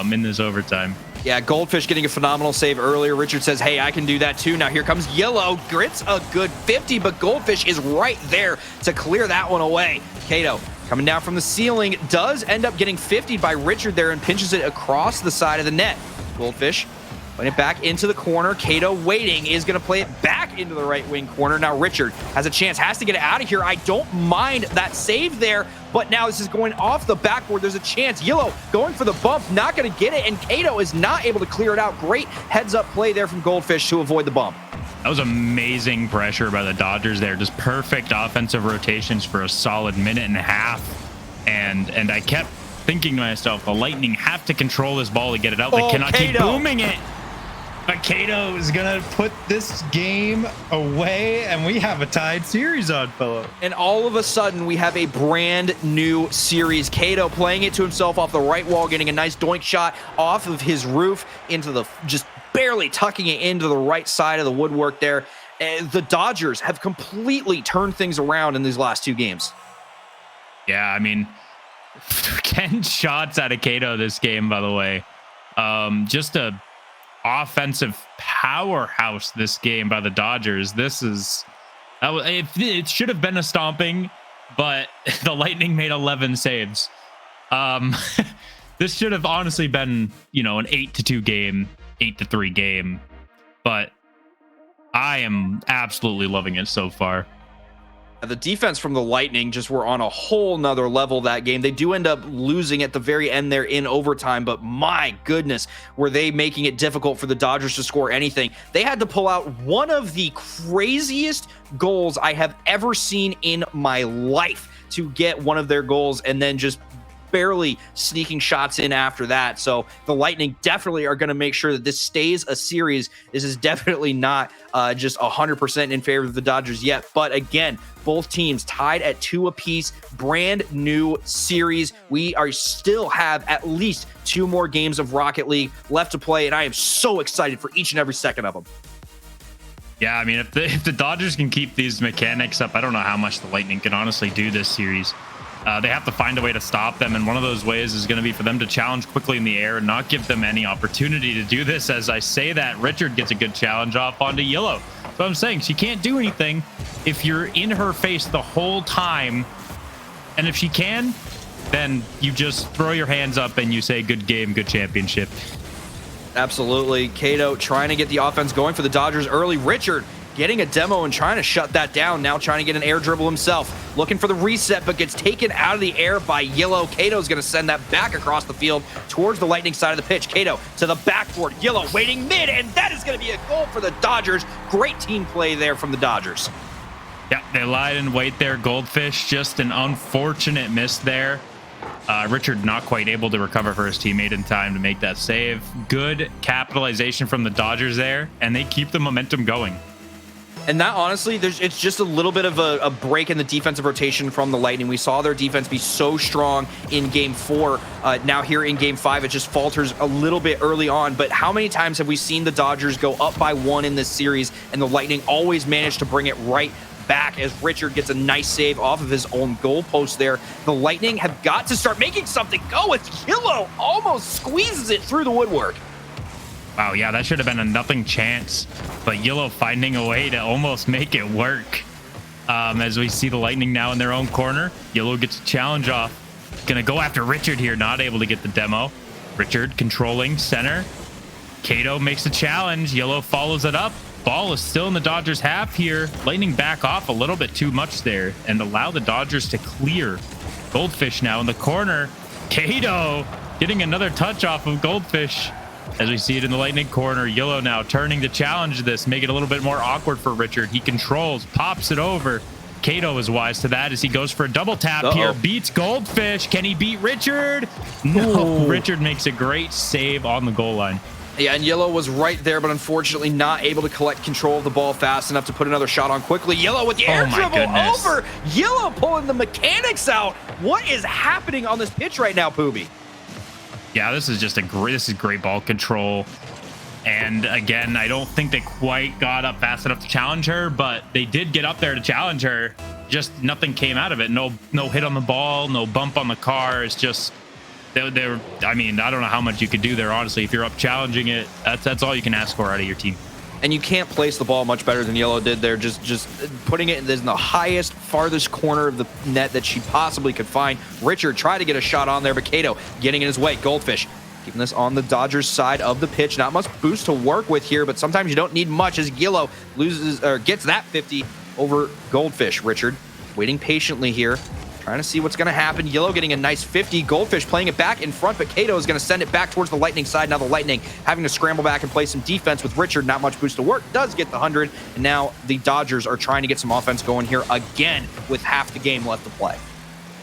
in this overtime. Yeah, Goldfish getting a phenomenal save earlier. Richard says, hey, I can do that too. Now here comes Yellow. Grits a good 50, but Goldfish is right there to clear that one away. Kato coming down from the ceiling does end up getting 50'd by Richard there and pinches it across the side of the net. Goldfish putting it back into the corner. Kato waiting, is going to play it back into the right wing corner. Now Richard has a chance, has to get it out of here. I don't mind that save there, but now this is going off the backboard. There's a chance. Yellow going for the bump, not going to get it, and Kato is not able to clear it out. Great heads-up play there from Goldfish to avoid the bump. That was amazing pressure by the Dodgers there. Just perfect offensive rotations for a solid minute and a half. And I kept thinking to myself, the Lightning have to control this ball to get it out. They cannot keep booming it. But Kato is going to put this game away, and we have a tied series on, fellow. And all of a sudden, we have a brand new series. Kato playing it to himself off the right wall, getting a nice doink shot off of his roof into the, just barely tucking it into the right side of the woodwork there. And the Dodgers have completely turned things around in these last 2 games. Yeah, I mean, 10 shots out of Kato this game, by the way. Just a offensive powerhouse this game by the Dodgers. It should have been a stomping, but the Lightning made 11 saves. This should have honestly been, an 8-2 game, 8-3 game, but I am absolutely loving it so far. The defense from the Lightning just were on a whole nother level that game. They do end up losing at the very end there in overtime, but my goodness, were they making it difficult for the Dodgers to score anything. They had to pull out one of the craziest goals I have ever seen in my life to get one of their goals, and then just barely sneaking shots in after that. So the Lightning definitely are going to make sure that this stays a series. This is definitely not just 100% in favor of the Dodgers yet. But again, both teams tied at 2 apiece, brand new series. We are still have at least 2 more games of Rocket League left to play, and I am so excited for each and every second of them. Yeah, I mean, if the Dodgers can keep these mechanics up, I don't know how much the Lightning can honestly do this series. They have to find a way to stop them, and one of those ways is going to be for them to challenge quickly in the air and not give them any opportunity to do this. As I say that, Richard gets a good challenge off onto Yellow. So I'm saying she can't do anything if you're in her face the whole time, and if she can, then you just throw your hands up and you say, good game, good championship. Absolutely. Cato trying to get the offense going for the Dodgers early. Richard getting a demo and trying to shut that down. Now trying to get an air dribble himself. Looking for the reset, but gets taken out of the air by Yellow. Cato's going to send that back across the field towards the Lightning side of the pitch. Cato to the backboard. Yellow waiting mid, and that is going to be a goal for the Dodgers. Great team play there from the Dodgers. Yeah, they lied in wait there. Goldfish, just an unfortunate miss there. Richard not quite able to recover for his teammate in time to make that save. Good capitalization from the Dodgers there, and they keep the momentum going. And that, honestly, it's just a little bit of a break in the defensive rotation from the Lightning. We saw their defense be so strong in Game 4. Now here in Game 5, it just falters a little bit early on. But how many times have we seen the Dodgers go up by 1 in this series, and the Lightning always manage to bring it right back as Richard gets a nice save off of his own goal post there. The Lightning have got to start making something go as Yellow almost squeezes it through the woodwork. Wow, yeah, that should have been a nothing chance, but Yellow finding a way to almost make it work. As we see the Lightning now in their own corner, Yellow gets a challenge off. Gonna go after Richard here, not able to get the demo. Richard controlling center. Cato makes a challenge. Yellow follows it up. Ball is still in the Dodgers half here. Lightning back off a little bit too much there and allow the Dodgers to clear. Goldfish now in the corner. Cato getting another touch off of Goldfish. As we see it in the Lightning corner, Yellow now turning to challenge this, make it a little bit more awkward for Richard. He controls, pops it over. Cato is wise to that as he goes for a double tap here. Beats Goldfish. Can he beat Richard? No. Richard makes a great save on the goal line. Yeah, and Yellow was right there, but unfortunately not able to collect control of the ball fast enough to put another shot on quickly. Yellow with the air dribble over. Yellow pulling the mechanics out. What is happening on this pitch right now, Poobie? Yeah, this is great ball control. And again, I don't think they quite got up fast enough to challenge her, but they did get up there to challenge her. Just nothing came out of it. No hit on the ball, no bump on the car. It's just I mean, I don't know how much you could do there, honestly. If you're up challenging it, that's all you can ask for out of your team. And you can't place the ball much better than Yellow did there. Just putting it in the highest, farthest corner of the net that she possibly could find. Richard tried to get a shot on there, but Cato getting in his way. Goldfish keeping this on the Dodgers side of the pitch. Not much boost to work with here, but sometimes you don't need much as Yellow loses or gets that 50 over Goldfish. Richard waiting patiently here, trying to see what's going to happen. Yellow getting a nice 50. Goldfish playing it back in front, but Cato is going to send it back towards the Lightning side. Now the Lightning having to scramble back and play some defense with Richard. Not much boost to work. Does get the 100. And now the Dodgers are trying to get some offense going here again with half the game left to play.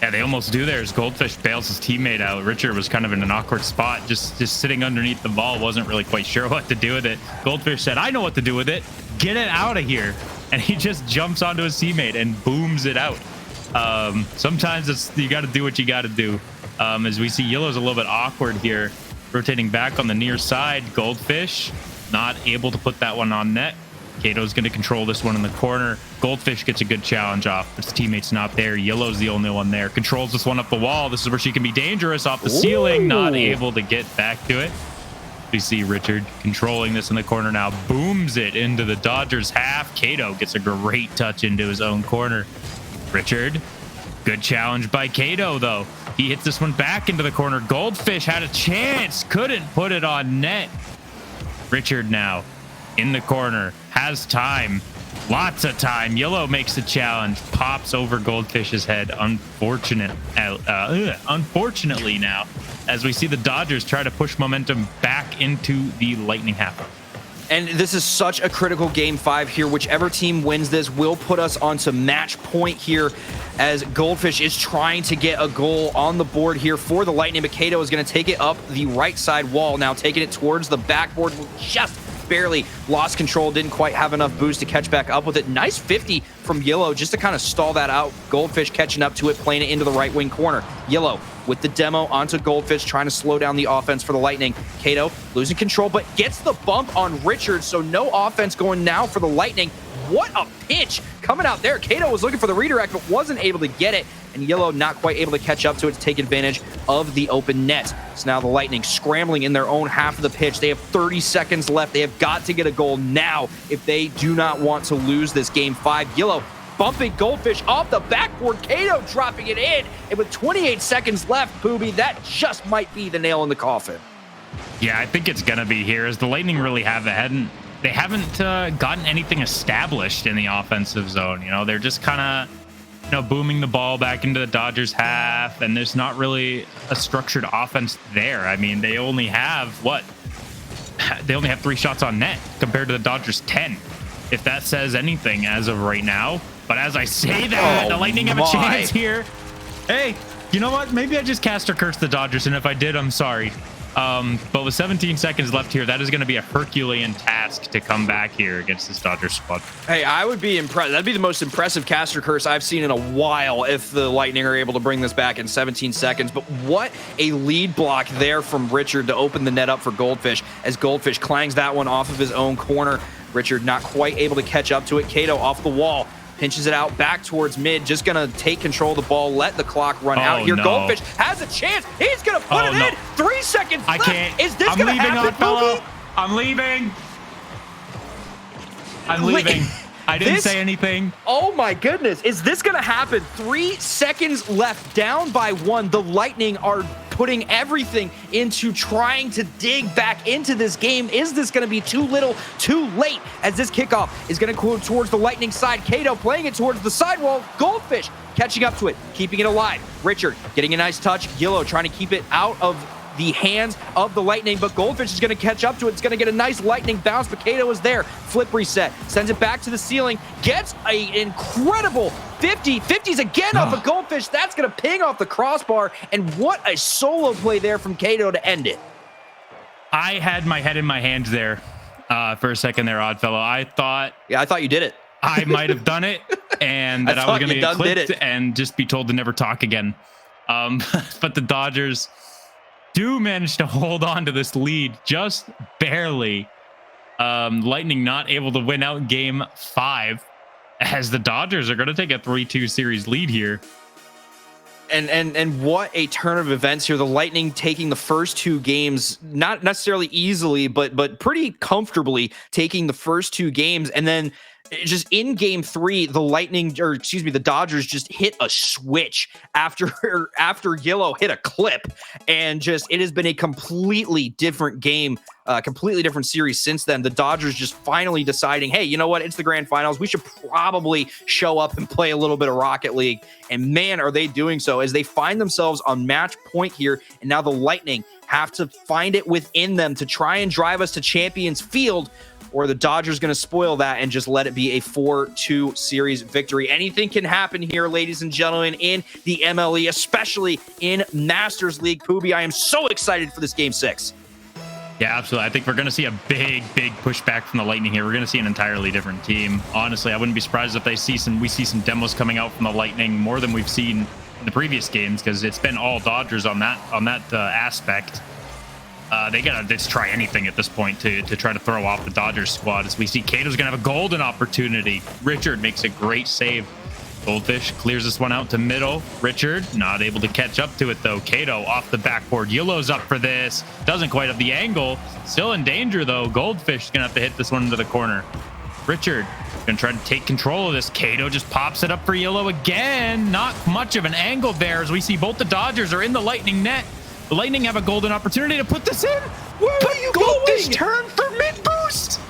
Yeah, they almost do there as Goldfish bails his teammate out. Richard was kind of in an awkward spot, just sitting underneath the ball, wasn't really quite sure what to do with it. Goldfish said, I know what to do with it. Get it out of here. And he just jumps onto his teammate and booms it out. Sometimes you got to do what you got to do. As we see Yellow's a little bit awkward here, rotating back on the near side. Goldfish not able to put that one on net. Cato's going to control this one in the corner. Goldfish gets a good challenge off, but his teammate's not there. Yellow's the only one there. Controls this one up the wall. This is where she can be dangerous off the ceiling. Not able to get back to it. We see Richard controlling this in the corner now, booms it into the Dodgers half. Kato gets a great touch into his own corner. Richard, good challenge by Kato though. He hits this one back into the corner. Goldfish had a chance, couldn't put it on net. Richard now in the corner, has time, lots of time. Yellow makes the challenge, pops over Goldfish's head. Unfortunately now, as we see the Dodgers try to push momentum back into the Lightning half. And this is such a critical game 5 here. Whichever team wins this will put us onto match point here, as Goldfish is trying to get a goal on the board here for the Lightning. Kato is going to take it up the right side wall, now taking it towards the backboard. Just barely lost control, didn't quite have enough boost to catch back up with it. Nice 50 from Yellow just to kind of stall that out. Goldfish catching up to it, playing it into the right wing corner. Yellow with the demo onto Goldfish, trying to slow down the offense for the Lightning. Kato losing control, but gets the bump on Richard, so no offense going now for the Lightning. What a pitch coming out there. Kato was looking for the redirect, but wasn't able to get it, and Yellow not quite able to catch up to it to take advantage of the open net. So now the Lightning scrambling in their own half of the pitch. They have 30 seconds left. They have got to get a goal now if they do not want to lose this game 5. Yellow bumping Goldfish off the backboard. Kato dropping it in, and with 28 seconds left, Poobie, that just might be the nail in the coffin. Yeah, I think it's gonna be here, as the Lightning really haven't gotten anything established in the offensive zone. You know, they're just kind of booming the ball back into the Dodgers half, and there's not really a structured offense there. I mean, they only have 3 shots on net compared to the Dodgers 10, if that says anything as of right now. But as I say that, the Lightning have a chance here. Hey, you know what? Maybe I just cast or cursed the Dodgers, and if I did, I'm sorry. But with 17 seconds left here, that is going to be a Herculean task to come back here against this Dodgers squad. Hey, I would be impressed. That'd be the most impressive caster curse I've seen in a while if the Lightning are able to bring this back in 17 seconds. But what a lead block there from Richard to open the net up for Goldfish, as Goldfish clangs that one off of his own corner. Richard not quite able to catch up to it. Kato off the wall, pinches it out back towards mid, just gonna take control of the ball, let the clock run out here. No. Goldfish has a chance. He's gonna put it in. 3 seconds left. I can't. Is this gonna happen, fellow? I'm leaving. I'm leaving. I didn't say anything. Oh my goodness. Is this gonna happen? 3 seconds left, down by 1. The Lightning are putting everything into trying to dig back into this game. Is this going to be too little, too late, as this kickoff is going to go towards the Lightning side? Kato playing it towards the sidewall. Goldfish catching up to it, keeping it alive. Richard getting a nice touch. Yellow trying to keep it out of the hands of the Lightning, but Goldfish is going to catch up to it. It's going to get a nice Lightning bounce, but Kato is there. Flip reset, sends it back to the ceiling, gets an incredible 50s again off of Goldfish. That's going to ping off the crossbar, and what a solo play there from Kato to end it. I had my head in my hands there for a second there, Oddfellow. I thought you did it. I might have done it, and that I was going to get clipped and just be told to never talk again. But the Dodgers do manage to hold on to this lead just barely. Lightning not able to win out game 5, as the Dodgers are going to take a 3-2 series lead here. And what a turn of events here. The Lightning taking the first 2 games, not necessarily easily, but pretty comfortably taking the first 2 games, and then just in game 3, the Dodgers just hit a switch after Yellow hit a clip, and just it has been a completely different game, completely different series since then. The Dodgers just finally deciding, hey, you know what? It's the grand finals. We should probably show up and play a little bit of Rocket League. And man, are they doing so, as they find themselves on match point here. And now the Lightning have to find it within them to try and drive us to Champions Field, or the Dodgers going to spoil that and just let it be a 4-2 series victory. Anything can happen here, ladies and gentlemen, in the MLE, especially in Masters League. Poobie, I am so excited for this game 6. Yeah, absolutely. I think we're going to see a big pushback from the Lightning here. We're going to see an entirely different team. Honestly, I wouldn't be surprised if we see some demos coming out from the Lightning, more than we've seen in the previous games, because it's been all Dodgers on that aspect. They gotta just try anything at this point to try to throw off the Dodgers squad, as we see Kato's gonna have a golden opportunity. Richard makes a great save Goldfish clears this one out to middle. Richard not able to catch up to it though. Kato off the backboard. Yellow's up for this. Doesn't quite have the angle. Still in danger though. Goldfish is gonna have to hit this one into the corner. Richard gonna try to take control of this. Kato just pops it up for Yellow again. Not much of an angle there as we see both the Dodgers are in the Lightning net. The Lightning have a golden opportunity to put this in. Where are you Goldfish going? turn for mid boost.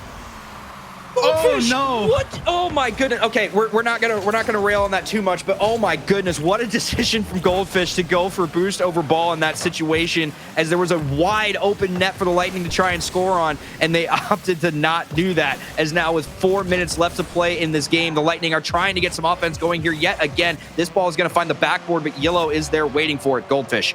Goldfish, oh no! What? Oh my goodness. Okay, we're not gonna rail on that too much, but oh my goodness, what a decision from Goldfish to go for boost over ball in that situation, as there was a wide open net for the Lightning to try and score on, and they opted to not do that. As now with 4 minutes left to play in this game, the Lightning are trying to get some offense going here yet again. This ball is gonna find the backboard, but Yellow is there waiting for it. Goldfish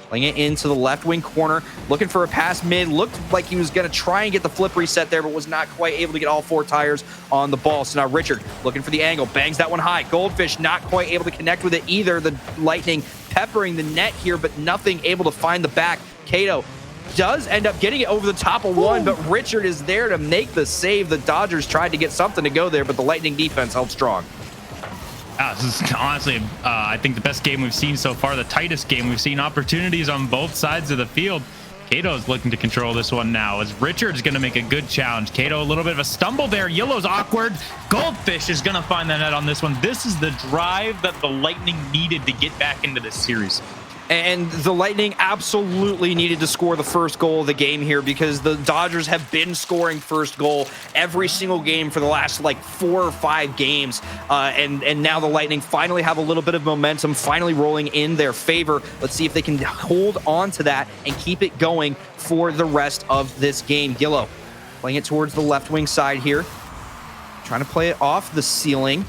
playing it into the left wing corner, looking for a pass mid. Looked like he was going to try and get the flip reset there, but was not quite able to get all 4 tires on the ball. So now Richard looking for the angle, bangs that one high. Goldfish not quite able to connect with it either. The Lightning peppering the net here, but nothing able to find the back. Kato does end up getting it over the top of one, but Richard is there to make the save. The Dodgers tried to get something to go there, but the Lightning defense held strong. This is honestly, I think the best game we've seen so far, the tightest game. We've seen opportunities on both sides of the field. Kato is looking to control this one now as Richard's going to make a good challenge. Kato, a little bit of a stumble there. Yellow's awkward. Goldfish is going to find the net on this one. This is the drive that the Lightning needed to get back into this series. And the Lightning absolutely needed to score the first goal of the game here, because the Dodgers have been scoring first goal every single game for the last like 4 or 5 games. And now the Lightning finally have a little bit of momentum, finally rolling in their favor. Let's see if they can hold on to that and keep it going for the rest of this game. Gillo playing it towards the left wing side here, trying to play it off the ceiling.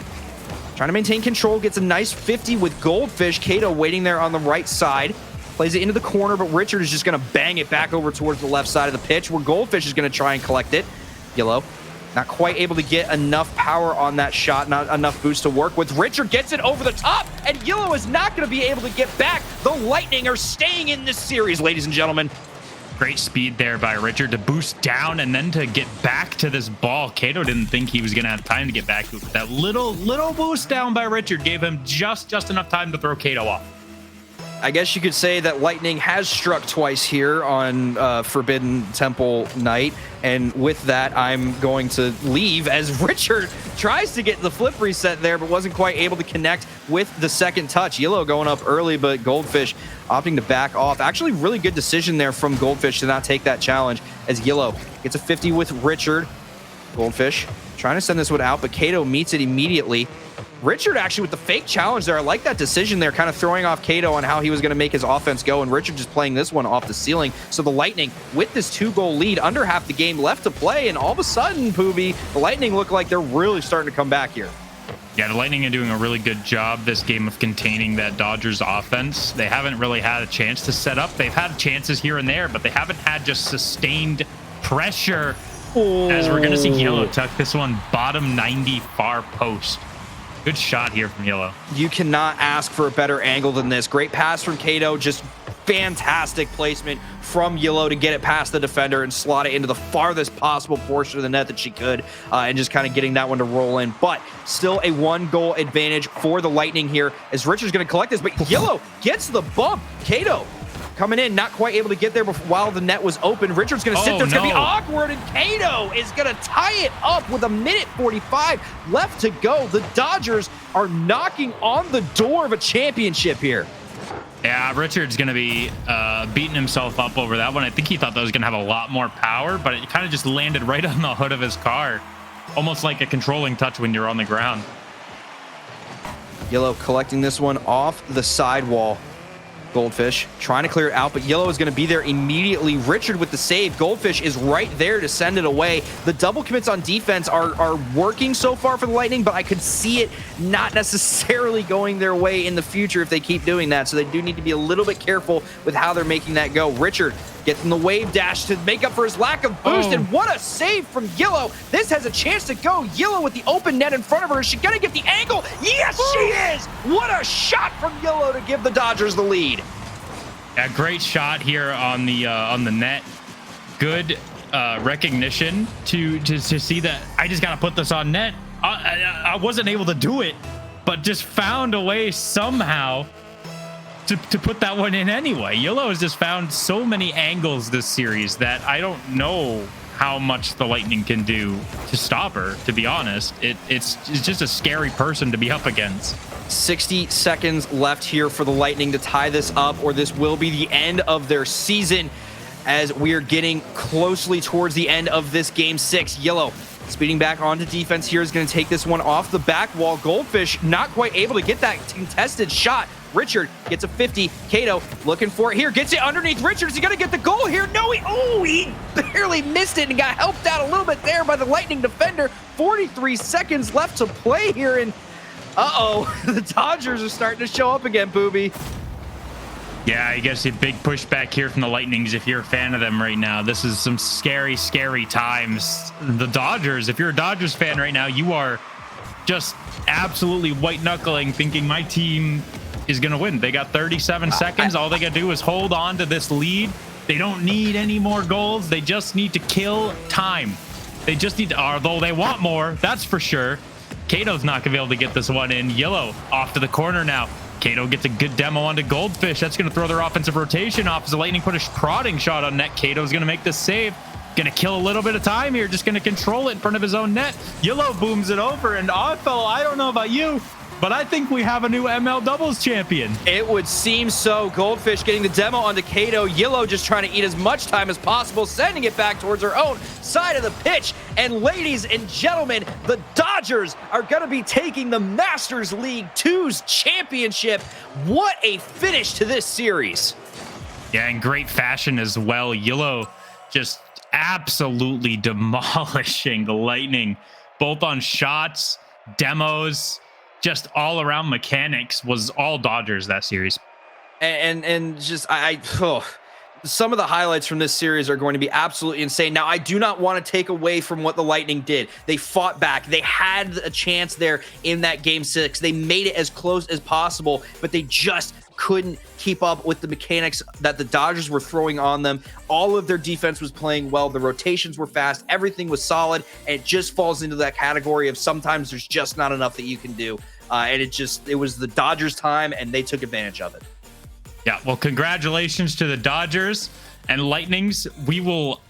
Trying to maintain control, gets a nice 50 with Goldfish. Kato waiting there on the right side. Plays it into the corner, but Richard is just going to bang it back over towards the left side of the pitch, where Goldfish is going to try and collect it. Yellow not quite able to get enough power on that shot, not enough boost to work with. Richard gets it over the top, and Yellow is not going to be able to get back. The Lightning are staying in this series, ladies and gentlemen. Great speed there by Richard to boost down and then to get back to this ball. Kato didn't think he was going to have time to get back to it. That little boost down by Richard gave him just enough time to throw Kato off. I guess you could say that Lightning has struck twice here on Forbidden Temple night. And with that, I'm going to leave as Richard tries to get the flip reset there, but wasn't quite able to connect with the second touch. Yellow going up early, but Goldfish opting to back off. Actually, really good decision there from Goldfish to not take that challenge, as Yellow gets a 50 with Richard. Goldfish trying to send this one out, but Kato meets it immediately. Richard actually with the fake challenge there. I like that decision there, kind of throwing off Kato on how he was going to make his offense go, and Richard just playing this one off the ceiling. So the Lightning with this 2-goal lead, under half the game left to play, and all of a sudden, Poobie, the Lightning look like they're really starting to come back here. Yeah, the Lightning are doing a really good job this game of containing that Dodgers offense. They haven't really had a chance to set up. They've had chances here and there, but they haven't had just sustained pressure. As we're going to see Yellow tuck this one bottom 90 far post. Good shot here from Yellow. You cannot ask for a better angle than this. Great pass from Kato, just fantastic placement from Yellow to get it past the defender and slot it into the farthest possible portion of the net that she could, and just kind of getting that one to roll in. But still a 1-goal advantage for the Lightning here, as Richard's going to collect this, but Yellow gets the bump. Kato coming in, not quite able to get there while the net was open. Richard's going to sit there. It's going to be awkward, and Kato is going to tie it up with 1:45 left to go. The Dodgers are knocking on the door of a championship here. Yeah, Richard's going to be beating himself up over that one. I think he thought that was going to have a lot more power, but it kind of just landed right on the hood of his car. Almost like a controlling touch when you're on the ground. Yellow collecting this one off the sidewall. Goldfish trying to clear it out, but Yellow is going to be there immediately. Richard with the save. Goldfish is right there to send it away. The double commits on defense are working so far for the Lightning, but I could see it not necessarily going their way in the future if they keep doing that. So they do need to be a little bit careful with how they're making that go. Richard getting the wave dash to make up for his lack of boost, and what a save from Yellow. This has a chance to go. Yellow with the open net in front of her. Is she going to get the angle? Yes, she is! What a shot from Yellow to give the Dodgers the lead. A great shot here on the net. Good recognition to see that I just got to put this on net. I wasn't able to do it, but but just found a way somehow to put that one in anyway. Yellow has just found so many angles this series that I don't know how much the Lightning can do to stop her, to be honest. It's just a scary person to be up against. 60 seconds left here for the Lightning to tie this up, or this will be the end of their season as we are getting closely towards the end of this game 6. Yellow speeding back onto defense here is going to take this one off the back wall. Goldfish not quite able to get that contested shot. Richard gets a 50. Kato looking for it here. Gets it underneath Richard. Is he going to get the goal here? No, he barely missed it and got helped out a little bit there by the Lightning defender. 43 seconds left to play here. And the Dodgers are starting to show up again, Booby. Yeah, I guess a big pushback here from the Lightnings if you're a fan of them right now. This is some scary, scary times. The Dodgers, if you're a Dodgers fan right now, you are just absolutely white-knuckling, thinking my team is going to win. They got 37 seconds. All they got to do is hold on to this lead. They don't need any more goals. They just need to kill time. They just need to, although they want more, that's for sure. Kato's not going to be able to get this one in. Yellow off to the corner now. Kato gets a good demo onto Goldfish. That's going to throw their offensive rotation off as the Lightning put a prodding shot on net. Kato's going to make the save. Going to kill a little bit of time here. Just going to control it in front of his own net. Yellow booms it over. And Oddfellow, I don't know about you, but I think we have a new ML doubles champion. It would seem so. Goldfish getting the demo onto Kato. Yellow just trying to eat as much time as possible, sending it back towards her own side of the pitch. And ladies and gentlemen, the Dodgers are going to be taking the Masters League 2's championship. What a finish to this series. Yeah, in great fashion as well. Yellow just absolutely demolishing the Lightning, both on shots, demos, just all around mechanics. Was all Dodgers that series. And just some of the highlights from this series are going to be absolutely insane. Now, I do not want to take away from what the Lightning did. They fought back. They had a chance there in that game 6. They made it as close as possible, but they just couldn't keep up with the mechanics that the Dodgers were throwing on them. All of their defense was playing well. The rotations were fast. Everything was solid. And it just falls into that category of sometimes there's just not enough that you can do. And it was the Dodgers' time, and they took advantage of it. Yeah, well, congratulations to the Dodgers and Lightnings. We will,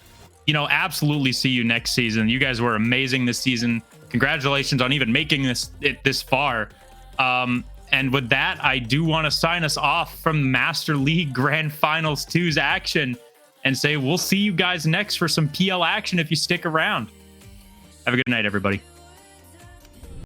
absolutely see you next season. You guys were amazing this season. Congratulations on even making this far. And with that, I do want to sign us off from Master League Grand Finals 2's action and say we'll see you guys next for some PL action if you stick around. Have a good night, everybody.